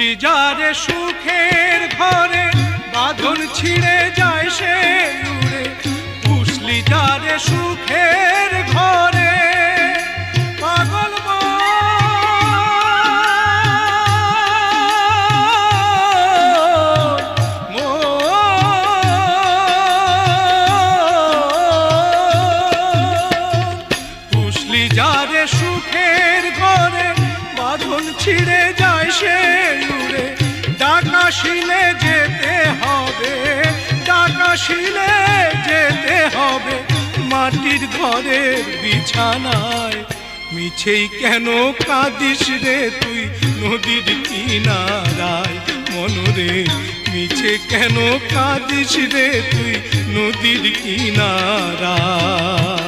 পুষলি যারে সুখের ঘরে বাঁধন ছিঁড়ে যায় সে উড়ে, পুষলি যারে সুখের ঘরে পাগল পুষলি যারে সুখের ঘরে বাঁধন ছিঁড়ে যায় সে উড়ে, ডাকাশিলে যেতে হবে, ডাকাশিলে যেতে হবে মাটির ঘরের বিছানায়। মিছেই কেন কাঁদিস রে তুই নদীর কিনারায়, মনরে মিছে কেন কাঁদিস রে তুই নদীর কিনারায়।